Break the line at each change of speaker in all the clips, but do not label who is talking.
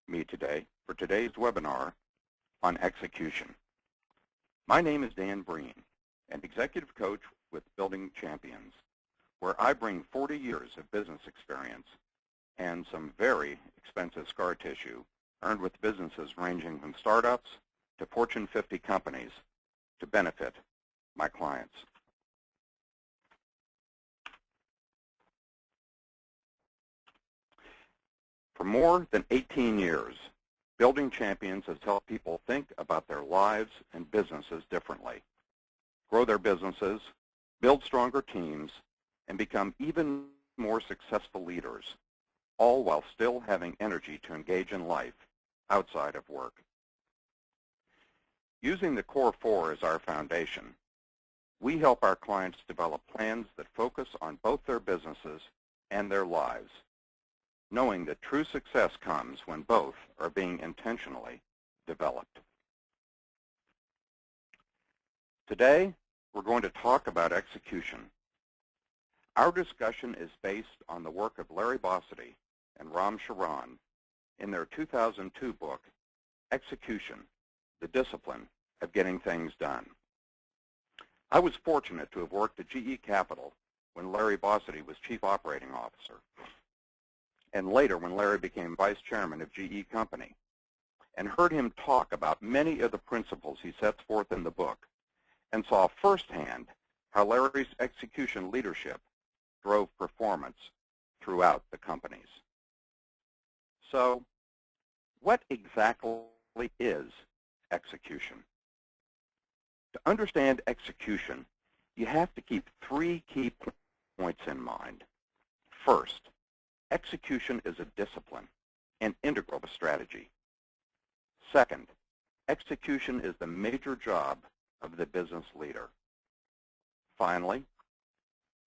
me today for today's webinar on execution. My name is Dan Breene, an executive coach with Building Champions, where I bring 40 years of business experience and some very expensive scar tissue earned with businesses ranging from startups to Fortune 50 companies to benefit my clients. For more than 18 years, Building Champions has helped people think about their lives and businesses differently, grow their businesses, build stronger teams, and become even more successful leaders, all while still having energy to engage in life outside of work. Using the Core 4 as our foundation, we help our clients develop plans that focus on both their businesses and their lives, knowing that true success comes when both are being intentionally developed. Today, we're going to talk about execution. Our discussion is based on the work of Larry Bossidy and Ram Charan in their 2002 book, Execution, the Discipline of Getting Things Done. I was fortunate to have worked at GE Capital when Larry Bossidy was Chief Operating Officer, and later when Larry became Vice Chairman of GE Company, and heard him talk about many of the principles he sets forth in the book, and saw firsthand how Larry's execution leadership drove performance throughout the companies. So, what exactly is execution? To understand execution, you have to keep three key points in mind. First, execution is a discipline and integral to strategy. Second, execution is the major job of the business leader. Finally,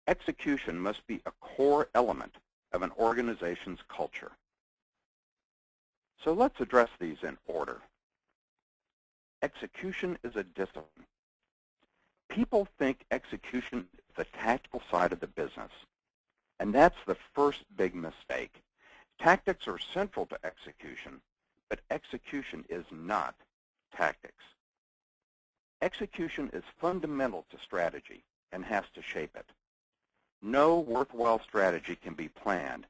execution must be a core element of an organization's culture. So let's address these in order. Execution is a discipline. People think execution is the tactical side of the business, and that's the first big mistake. Tactics are central to execution, but execution is not tactics. Execution is fundamental to strategy and has to shape it. No worthwhile strategy can be planned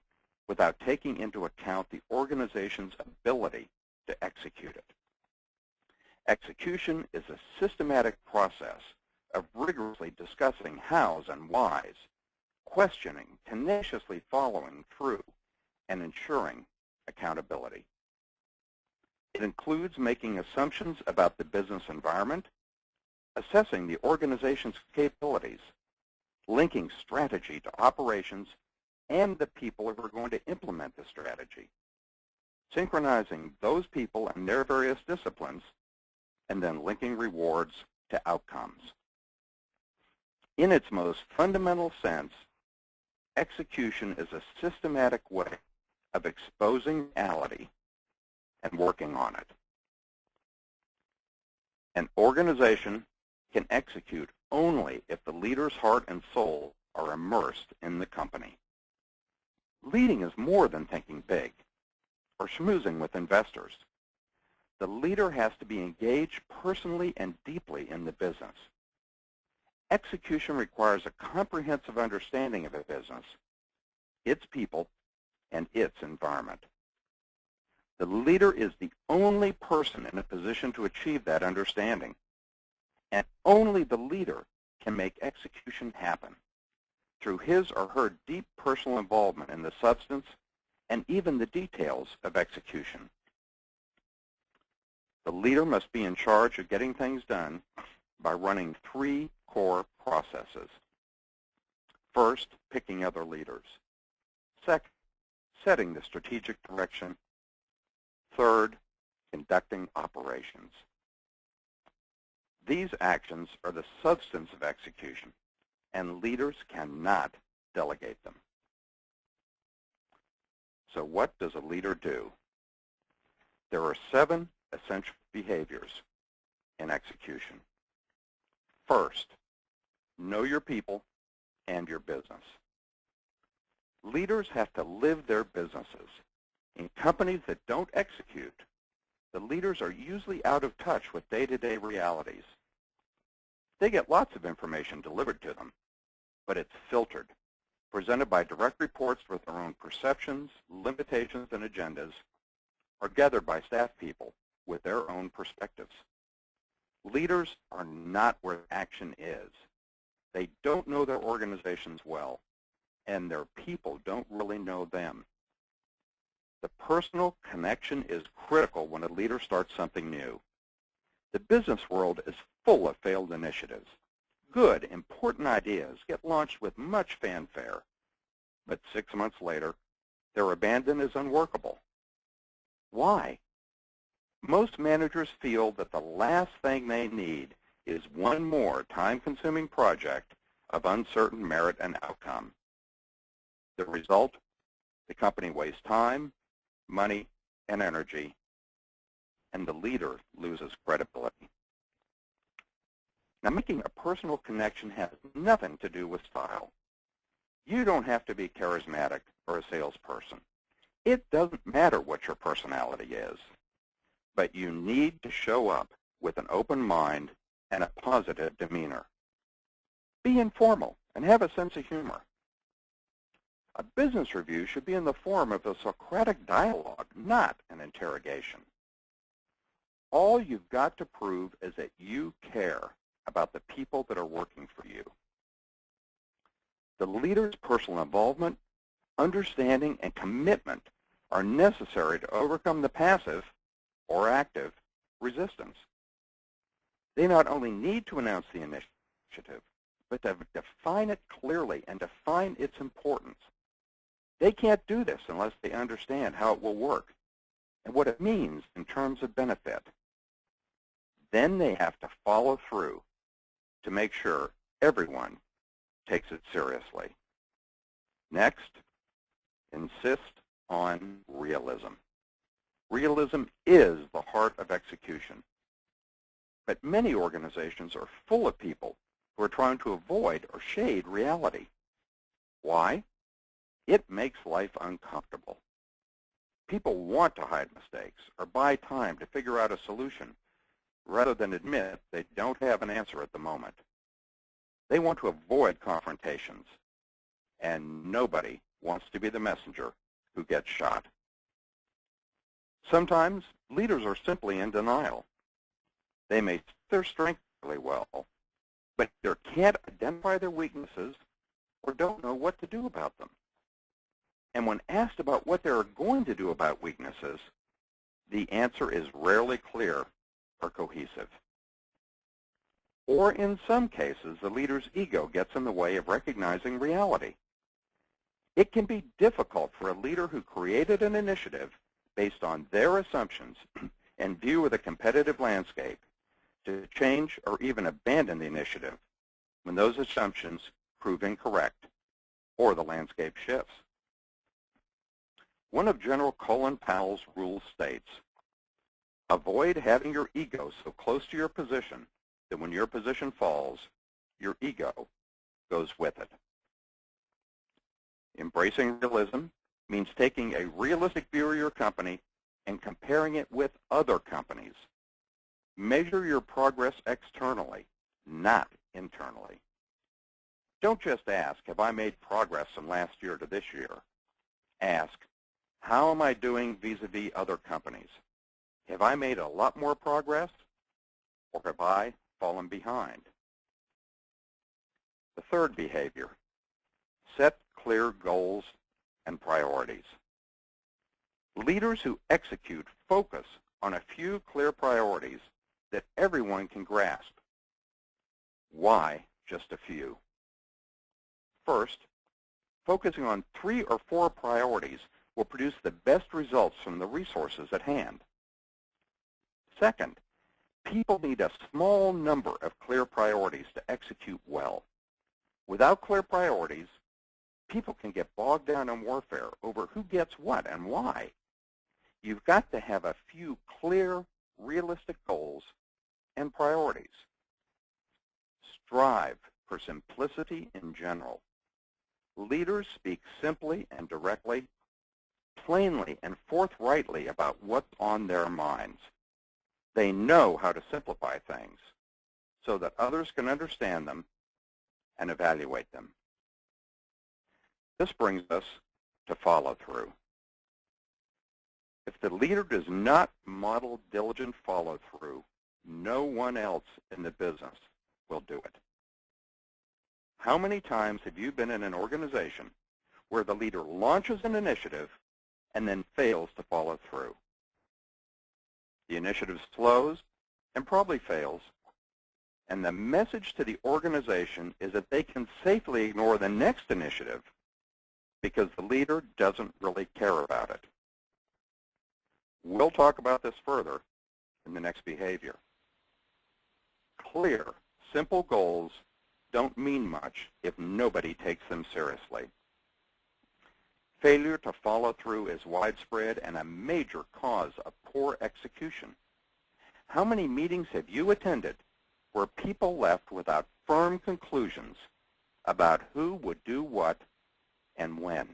without taking into account the organization's ability to execute it. Execution is a systematic process of rigorously discussing hows and whys, questioning, tenaciously following through, and ensuring accountability. It includes making assumptions about the business environment, assessing the organization's capabilities, linking strategy to operations and the people who are going to implement the strategy, synchronizing those people and their various disciplines, and then linking rewards to outcomes. In its most fundamental sense, execution is a systematic way of exposing reality and working on it. An organization can execute only if the leader's heart and soul are immersed in the company. Leading is more than thinking big or schmoozing with investors. The leader has to be engaged personally and deeply in the business. Execution requires a comprehensive understanding of a business, its people, and its environment. The leader is the only person in a position to achieve that understanding, and only the leader can make execution happen through his or her deep personal involvement in the substance and even the details of execution. The leader must be in charge of getting things done by running three core processes. First, picking other leaders. Second, setting the strategic direction. Third, conducting operations. These actions are the substance of execution, and leaders cannot delegate them. So what does a leader do? There are 7 essential behaviors in execution. First, know your people and your business. Leaders have to live their businesses, In companies that don't execute, the leaders are usually out of touch with day-to-day realities. They get lots of information delivered to them, but it's filtered, presented by direct reports with their own perceptions, limitations, and agendas, or gathered by staff people with their own perspectives. Leaders are not where action is. They don't know their organizations well, and their people don't really know them. The personal connection is critical when a leader starts something new. The business world is full of failed initiatives. Good, important ideas get launched with much fanfare, but 6 months later, they're abandoned as unworkable. Why? Most managers feel that the last thing they need is one more time-consuming project of uncertain merit and outcome. The result? The company wastes time, money, and energy, and the leader loses credibility. Now, making a personal connection has nothing to do with style. You don't have to be charismatic or a salesperson. It doesn't matter what your personality is, but you need to show up with an open mind and a positive demeanor. Be informal and have a sense of humor. A business review should be in the form of a Socratic dialogue, not an interrogation. All you've got to prove is that you care about the people that are working for you. The leader's personal involvement, understanding, and commitment are necessary to overcome the passive or active resistance. They not only need to announce the initiative, but to define it clearly and define its importance. They can't do this unless they understand how it will work and what it means in terms of benefit. Then they have to follow through to make sure everyone takes it seriously. Next, insist on realism. Realism is the heart of execution. But many organizations are full of people who are trying to avoid or shade reality. Why? It makes life uncomfortable. People want to hide mistakes or buy time to figure out a solution rather than admit they don't have an answer at the moment. They want to avoid confrontations, and nobody wants to be the messenger who gets shot. Sometimes leaders are simply in denial. They may see their strengths really well, but either can't identify their weaknesses or don't know what to do about them. And when asked about what they're going to do about weaknesses, the answer is rarely clear or cohesive. Or in some cases, the leader's ego gets in the way of recognizing reality. It can be difficult for a leader who created an initiative based on their assumptions and view of the competitive landscape to change or even abandon the initiative when those assumptions prove incorrect or the landscape shifts. One of General Colin Powell's rules states, avoid having your ego so close to your position that when your position falls, your ego goes with it. Embracing realism means taking a realistic view of your company and comparing it with other companies. Measure your progress externally, not internally. Don't just ask, have I made progress from last year to this year? Ask, how am I doing vis-a-vis other companies? Have I made a lot more progress, or have I fallen behind? The third behavior, set clear goals and priorities. Leaders who execute focus on a few clear priorities that everyone can grasp. Why just a few? First, focusing on 3 or 4 priorities will produce the best results from the resources at hand. Second, people need a small number of clear priorities to execute well. Without clear priorities, people can get bogged down in warfare over who gets what and why. You've got to have a few clear, realistic goals and priorities. Strive for simplicity in general. Leaders speak simply and directly, plainly and forthrightly about what's on their minds. They know how to simplify things so that others can understand them and evaluate them. This brings us to follow-through. If the leader does not model diligent follow-through, no one else in the business will do it. How many times have you been in an organization where the leader launches an initiative and then fails to follow through? The initiative slows and probably fails, and the message to the organization is that they can safely ignore the next initiative because the leader doesn't really care about it. We'll talk about this further in the next behavior. Clear, simple goals don't mean much if nobody takes them seriously. Failure to follow through is widespread and a major cause of poor execution. How many meetings have you attended where people left without firm conclusions about who would do what and when?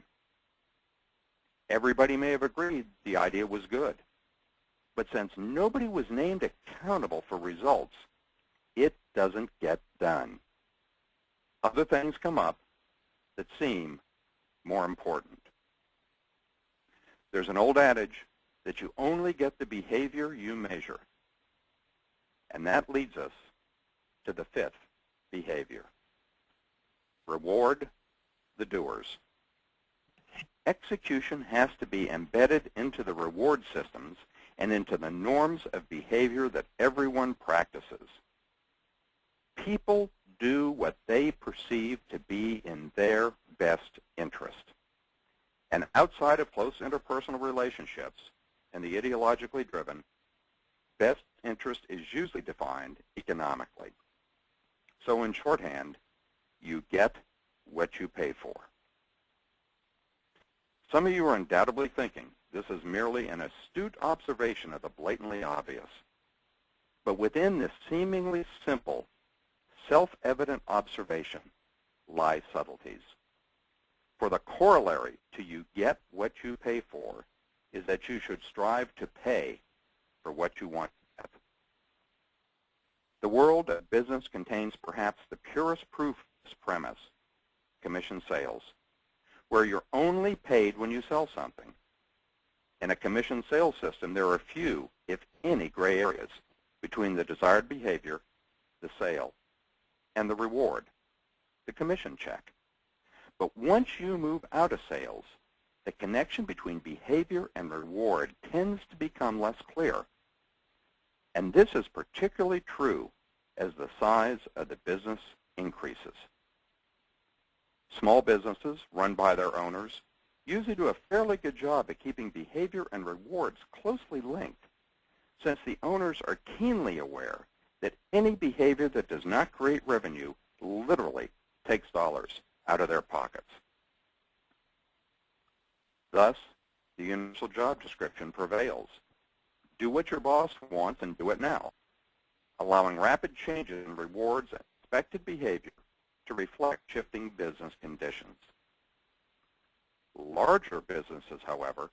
Everybody may have agreed the idea was good, but since nobody was named accountable for results, it doesn't get done. Other things come up that seem more important. There's an old adage that you only get the behavior you measure. And that leads us to the fifth behavior. Reward the doers. Execution has to be embedded into the reward systems and into the norms of behavior that everyone practices. People do what they perceive to be in their best interest. And outside of close interpersonal relationships and the ideologically driven, best interest is usually defined economically. So in shorthand, you get what you pay for. Some of you are undoubtedly thinking this is merely an astute observation of the blatantly obvious. But within this seemingly simple, self-evident observation lie subtleties. For the corollary to you get what you pay for is that you should strive to pay for what you want to get. The world of business contains perhaps the purest proof of this premise, commission sales, where you're only paid when you sell something. In a commission sales system, there are few, if any, gray areas between the desired behavior, the sale, and the reward, the commission check. But once you move out of sales, the connection between behavior and reward tends to become less clear. And this is particularly true as the size of the business increases. Small businesses run by their owners usually do a fairly good job at keeping behavior and rewards closely linked, since the owners are keenly aware that any behavior that does not create revenue literally takes dollars out of their pockets. Thus, the universal job description prevails. Do what your boss wants and do it now, allowing rapid changes in rewards and expected behavior to reflect shifting business conditions. Larger businesses, however,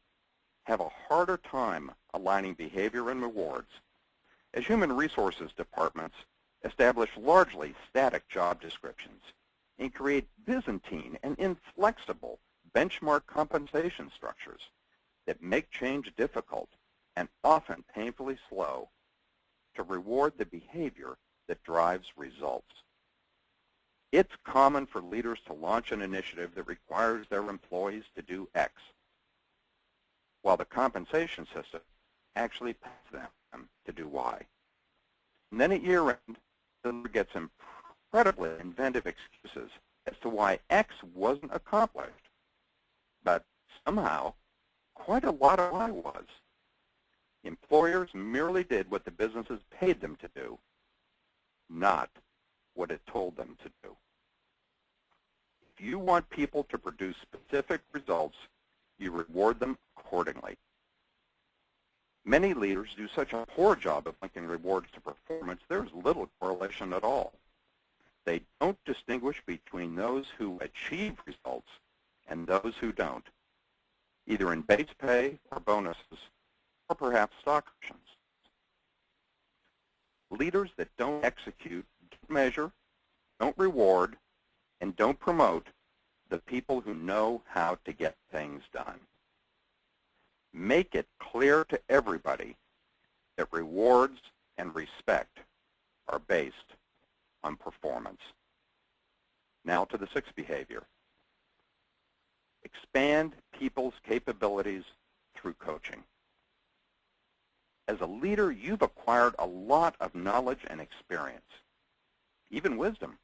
have a harder time aligning behavior and rewards, as human resources departments establish largely static job descriptions and create Byzantine and inflexible benchmark compensation structures that make change difficult and often painfully slow to reward the behavior that drives results. It's common for leaders to launch an initiative that requires their employees to do X, while the compensation system actually pays them to do Y. And then at year end, the leader gets incredibly inventive excuses as to why X wasn't accomplished, but somehow quite a lot of Y was. Employers merely did what the businesses paid them to do, not what it told them to do. If you want people to produce specific results, you reward them accordingly. Many leaders do such a poor job of linking rewards to performance, there's little correlation at all. They don't distinguish between those who achieve results and those who don't. either in base pay or bonuses, or perhaps stock options. Leaders that don't execute, don't measure, don't reward, and don't promote the people who know how to get things done. Make it clear to everybody that rewards and respect are based on performance. Now to the sixth behavior. Expand people's capabilities through coaching. As a leader, you've acquired a lot of knowledge and experience, even wisdom.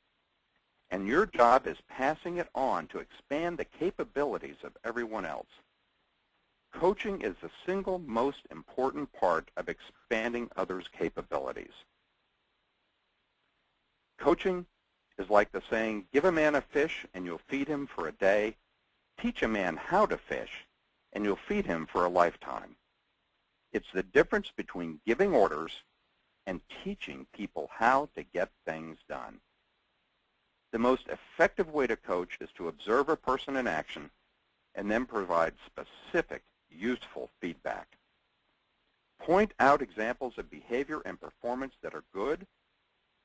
And your job is passing it on to expand the capabilities of everyone else. Coaching is the single most important part of expanding others' capabilities. Coaching is like the saying, give a man a fish and you'll feed him for a day. Teach a man how to fish and you'll feed him for a lifetime. It's the difference between giving orders and teaching people how to get things done. The most effective way to coach is to observe a person in action and then provide specific, useful feedback. Point out examples of behavior and performance that are good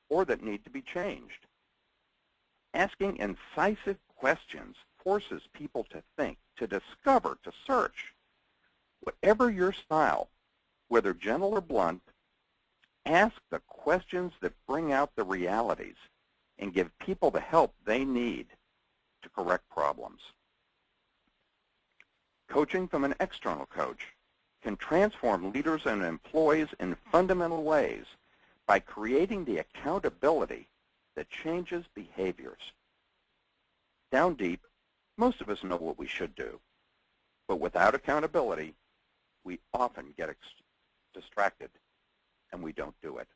or that need to be changed. Asking incisive questions forces people to think, to discover, to search. Whatever your style, whether gentle or blunt, ask the questions that bring out the realities and give people the help they need to correct problems. Coaching from an external coach can transform leaders and employees in fundamental ways by creating the accountability that changes behaviors. Down deep, most of us know what we should do, but without accountability, we often get distracted and we don't do it.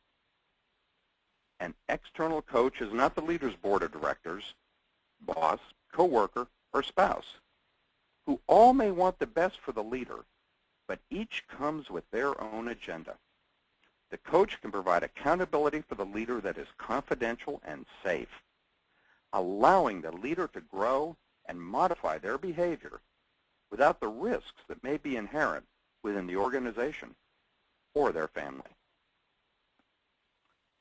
An external coach is not the leader's board of directors, boss, coworker, or spouse, who all may want the best for the leader, but each comes with their own agenda. The coach can provide accountability for the leader that is confidential and safe, allowing the leader to grow and modify their behavior without the risks that may be inherent within the organization or their family.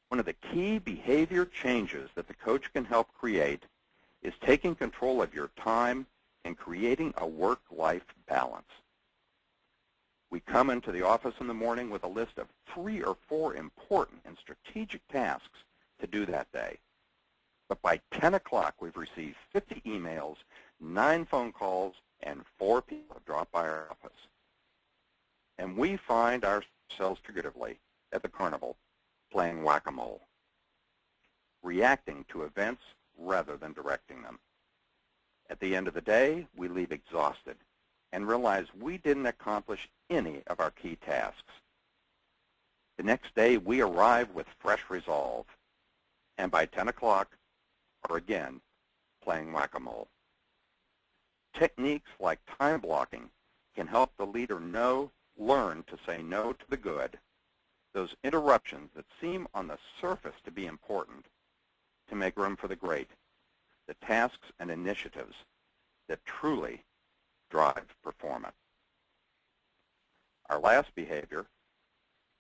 One of the key behavior changes that the coach can help create is taking control of your time and creating a work-life balance. We come into the office in the morning with a list of 3 or 4 important and strategic tasks to do that day. But by 10 o'clock, we've received 50 emails, 9 phone calls, and 4 people have dropped by our office. And we find ourselves figuratively at the carnival playing whack-a-mole, reacting to events rather than directing them. At the end of the day, we leave exhausted and realize we didn't accomplish any of our key tasks. The next day, we arrive with fresh resolve, and by 10 o'clock, are again playing whack-a-mole. Techniques like time blocking can help the leader learn to say no to the good, those interruptions that seem on the surface to be important, to make room for the great, the tasks and initiatives that truly drive performance. Our last behavior,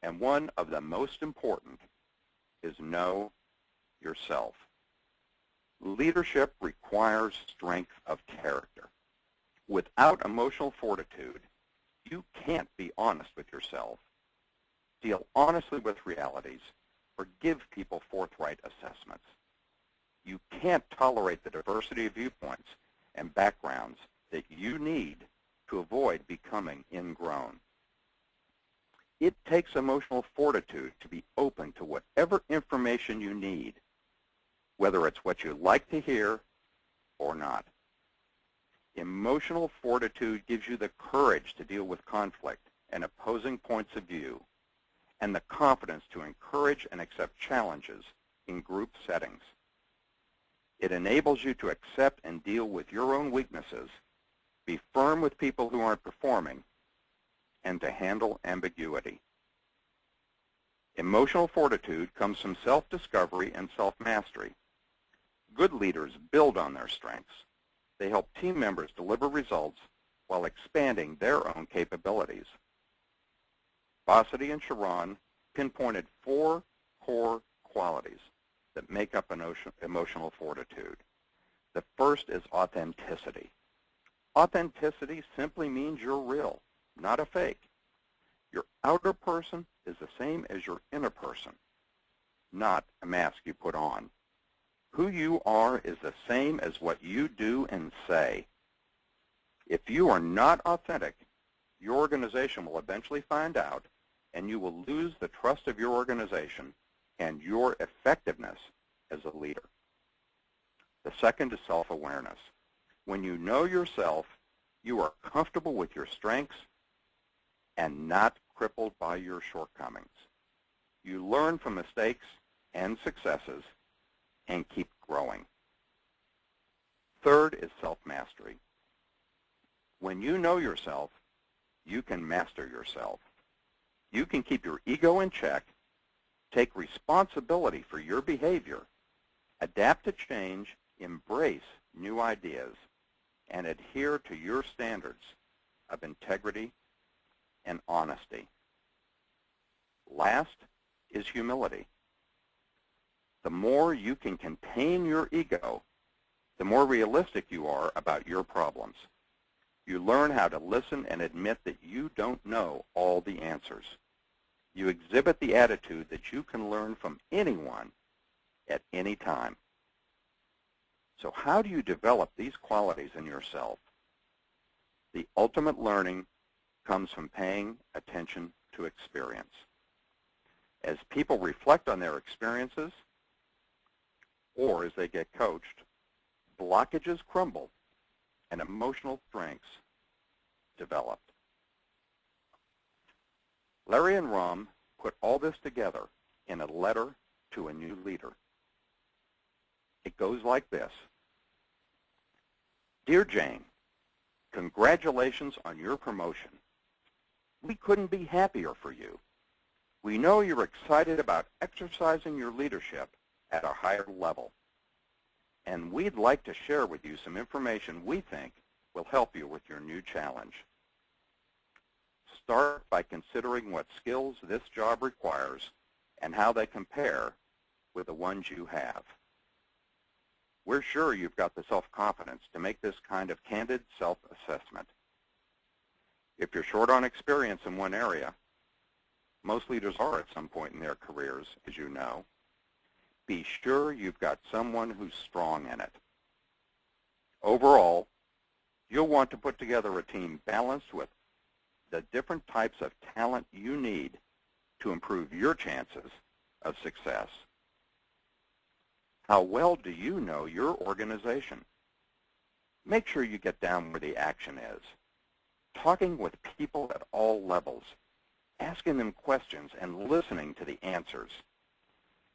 and one of the most important, is know yourself. Leadership requires strength of character. Without emotional fortitude, you can't be honest with yourself, deal honestly with realities, or give people forthright assessments. You can't tolerate the diversity of viewpoints and backgrounds that you need to avoid becoming ingrown. It takes emotional fortitude to be open to whatever information you need, whether it's what you like to hear or not. Emotional fortitude gives you the courage to deal with conflict and opposing points of view, and the confidence to encourage and accept challenges in group settings. It enables you to accept and deal with your own weaknesses, be firm with people who aren't performing, and to handle ambiguity. Emotional fortitude comes from self-discovery and self-mastery. Good leaders build on their strengths. They help team members deliver results while expanding their own capabilities. Bossidy and Sharon pinpointed 4 core qualities that make up emotional fortitude. The first is authenticity. Authenticity simply means you're real, not a fake. Your outer person is the same as your inner person, not a mask you put on. Who you are is the same as what you do and say. If you are not authentic, your organization will eventually find out, and you will lose the trust of your organization and your effectiveness as a leader. The second is self-awareness. When you know yourself, you are comfortable with your strengths and not crippled by your shortcomings. You learn from mistakes and successes and keep growing. Third is self-mastery. When you know yourself, you can master yourself. You can keep your ego in check, take responsibility for your behavior, adapt to change, embrace new ideas, and adhere to your standards of integrity and honesty. Last is humility. The more you can contain your ego, the more realistic you are about your problems. You learn how to listen and admit that you don't know all the answers. You exhibit the attitude that you can learn from anyone at any time. So how do you develop these qualities in yourself? The ultimate learning comes from paying attention to experience. As people reflect on their experiences, or as they get coached, blockages crumble and emotional strengths develop. Larry and Ram put all this together in a letter to a new leader. It goes like this. Dear Jane, congratulations on your promotion. We couldn't be happier for you. We know you're excited about exercising your leadership at a higher level, and we'd like to share with you some information we think will help you with your new challenge. Start by considering what skills this job requires and how they compare with the ones you have. We're sure you've got the self-confidence to make this kind of candid self-assessment. If you're short on experience in one area, most leaders are at some point in their careers, as you know, be sure you've got someone who's strong in it. Overall, you'll want to put together a team balanced with the different types of talent you need to improve your chances of success. How well do you know your organization? Make sure you get down where the action is. Talking with people at all levels, asking them questions and listening to the answers.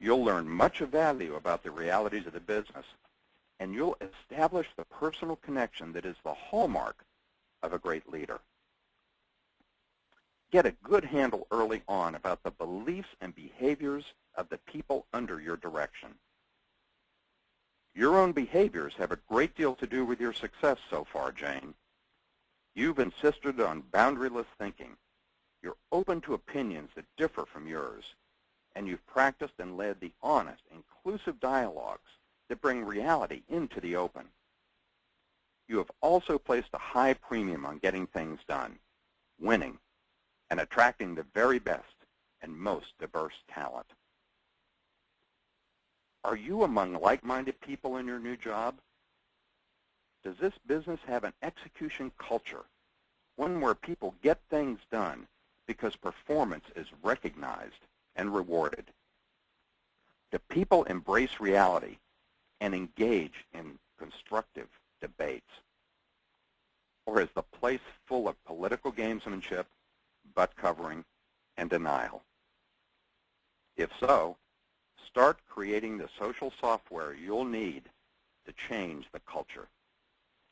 You'll learn much of value about the realities of the business, and you'll establish the personal connection that is the hallmark of a great leader. Get a good handle early on about the beliefs and behaviors of the people under your direction. Your own behaviors have a great deal to do with your success so far, Jane. You've insisted on boundaryless thinking. You're open to opinions that differ from yours, and you've practiced and led the honest, inclusive dialogues that bring reality into the open. You have also placed a high premium on getting things done, winning, and attracting the very best and most diverse talent. Are you among like-minded people in your new job? Does this business have an execution culture, one where people get things done because performance is recognized and rewarded? Do people embrace reality and engage in constructive debates? Or is the place full of political gamesmanship, butt-covering, and denial? If so, start creating the social software you'll need to change the culture.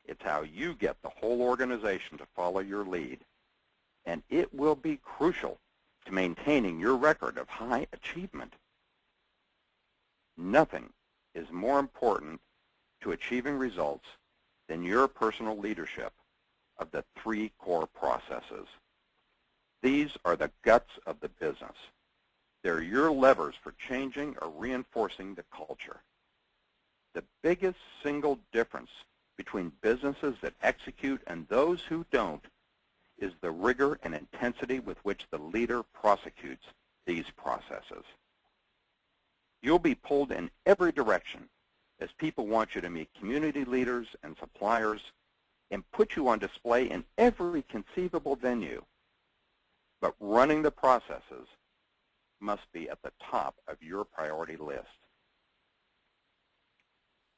It's how you get the whole organization to follow your lead, and it will be crucial to maintaining your record of high achievement. Nothing is more important to achieving results than your personal leadership of the 3 core processes. These are the guts of the business. They're your levers for changing or reinforcing the culture. The biggest single difference between businesses that execute and those who don't is the rigor and intensity with which the leader prosecutes these processes. You'll be pulled in every direction as people want you to meet community leaders and suppliers and put you on display in every conceivable venue. But running the processes must be at the top of your priority list.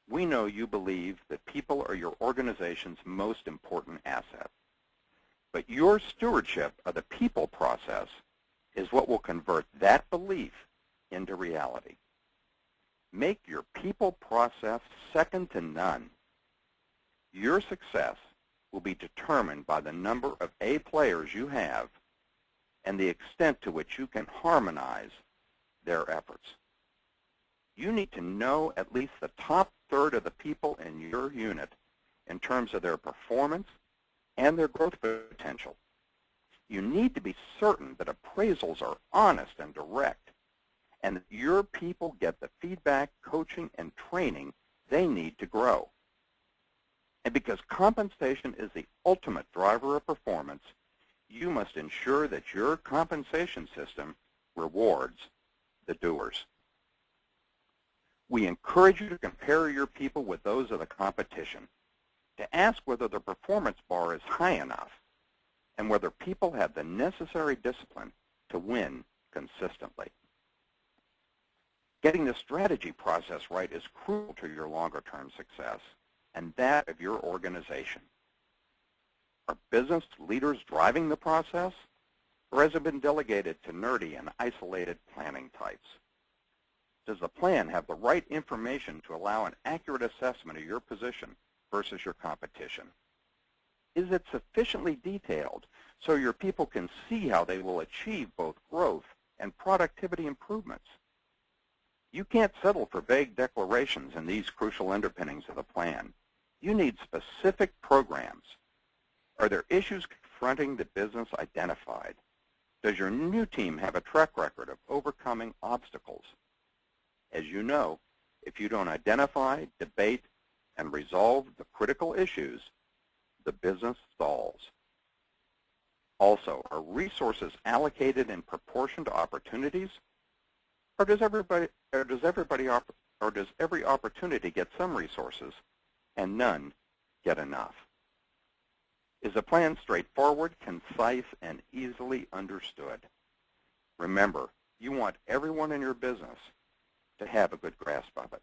We know you believe that people are your organization's most important asset. But your stewardship of the people process is what will convert that belief into reality. Make your people process second to none. Your success will be determined by the number of A players you have and the extent to which you can harmonize their efforts. You need to know at least the top third of the people in your unit in terms of their performance and their growth potential. You need to be certain that appraisals are honest and direct, and that your people get the feedback, coaching, and training they need to grow. And because compensation is the ultimate driver of performance, you must ensure that your compensation system rewards the doers. We encourage you to compare your people with those of the competition, to ask whether the performance bar is high enough and whether people have the necessary discipline to win consistently. Getting the strategy process right is crucial to your longer-term success and that of your organization. Are business leaders driving the process, or has it been delegated to nerdy and isolated planning types? Does the plan have the right information to allow an accurate assessment of your position versus your competition? Is it sufficiently detailed so your people can see how they will achieve both growth and productivity improvements? You can't settle for vague declarations in these crucial underpinnings of the plan. You need specific programs. Are there issues confronting the business identified? Does your new team have a track record of overcoming obstacles? As you know, if you don't identify, debate, and resolve the critical issues, the business stalls. Also, are resources allocated in proportion to opportunities, or does every opportunity get some resources and none get enough? Is the plan straightforward, concise, and easily understood? Remember, you want everyone in your business to have a good grasp of it.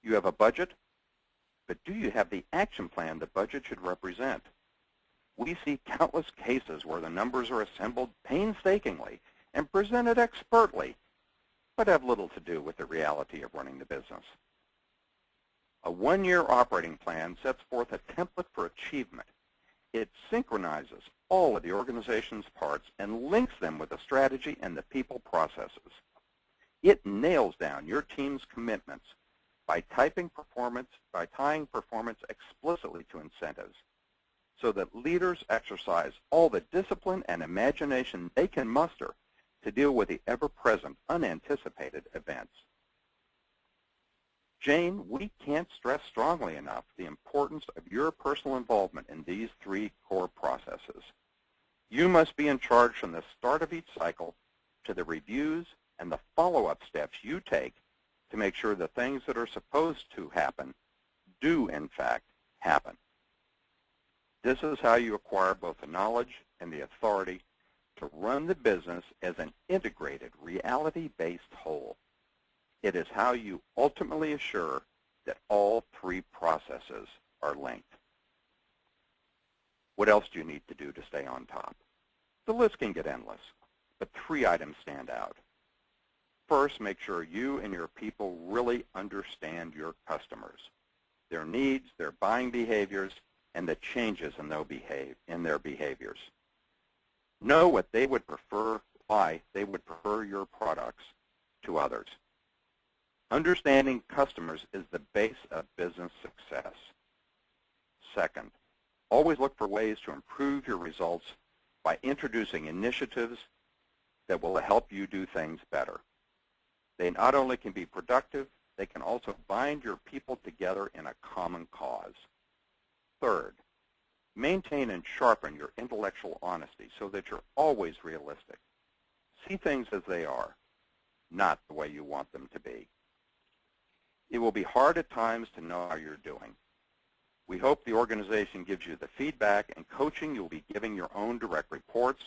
You have a budget, but do you have the action plan the budget should represent? We see countless cases where the numbers are assembled painstakingly and presented expertly, but have little to do with the reality of running the business. A one-year operating plan sets forth a template for achievement. It synchronizes all of the organization's parts and links them with the strategy and the people processes. It nails down your team's commitments by tying performance explicitly to incentives so that leaders exercise all the discipline and imagination they can muster to deal with the ever-present unanticipated events. Jane, we can't stress strongly enough the importance of your personal involvement in these 3 core processes. You must be in charge from the start of each cycle to the reviews and the follow-up steps you take to make sure the things that are supposed to happen do, in fact, happen. This is how you acquire both the knowledge and the authority to run the business as an integrated, reality-based whole. It is how you ultimately assure that all 3 processes are linked. What else do you need to do to stay on top? The list can get endless, but 3 items stand out. First, make sure you and your people really understand your customers, their needs, their buying behaviors, and the changes in their behaviors. Know what they would prefer, why they would prefer your products to others. Understanding customers is the base of business success. Second, Always look for ways to improve your results by introducing initiatives that will help you do things better. They not only can be productive, they can also bind your people together in a common cause. Third, maintain and sharpen your intellectual honesty so that you're always realistic. See things as they are, not the way you want them to be. It will be hard at times to know how you're doing. We hope the organization gives you the feedback and coaching you'll be giving your own direct reports.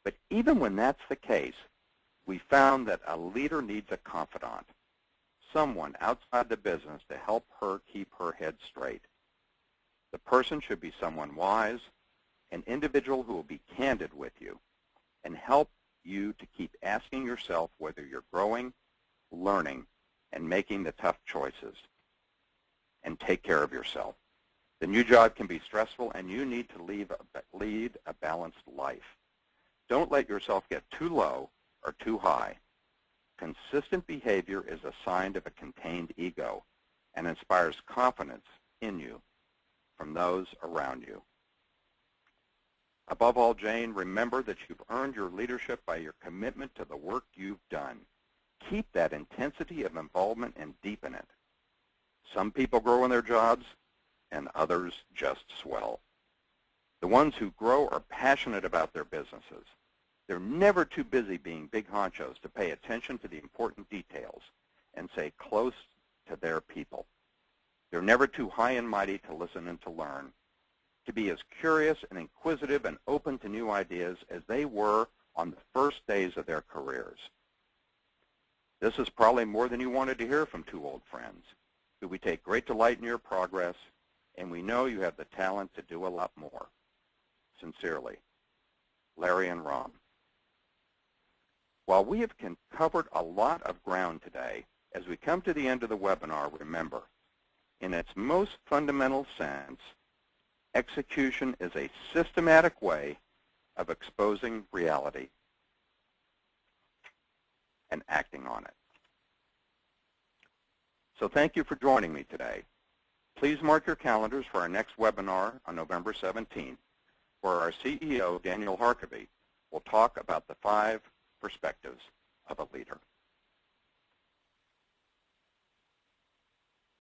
But even when that's the case, we found that a leader needs a confidant, someone outside the business to help her keep her head straight. The person should be someone wise, an individual who will be candid with you and help you to keep asking yourself whether you're growing, learning, and making the tough choices. And take care of yourself. The new job can be stressful, and you need to lead a balanced life. Don't let yourself get too low or too high. Consistent behavior is a sign of a contained ego and inspires confidence in you from those around you. Above all, Jane, remember that you've earned your leadership by your commitment to the work you've done. Keep that intensity of involvement and deepen it. Some people grow in their jobs, and others just swell. The ones who grow are passionate about their businesses. They're never too busy being big honchos to pay attention to the important details and stay close to their people. They're never too high and mighty to listen and to learn, to be as curious and inquisitive and open to new ideas as they were on the first days of their careers. This is probably more than you wanted to hear from two old friends, but we take great delight in your progress, and we know you have the talent to do a lot more. Sincerely, Larry and Ron. While we have covered a lot of ground today, as we come to the end of the webinar, remember, in its most fundamental sense, execution is a systematic way of exposing reality and acting on it. So thank you for joining me today. Please mark your calendars for our next webinar on November 17th, where our CEO, Daniel Harkavy, will talk about the 5 perspectives of a leader.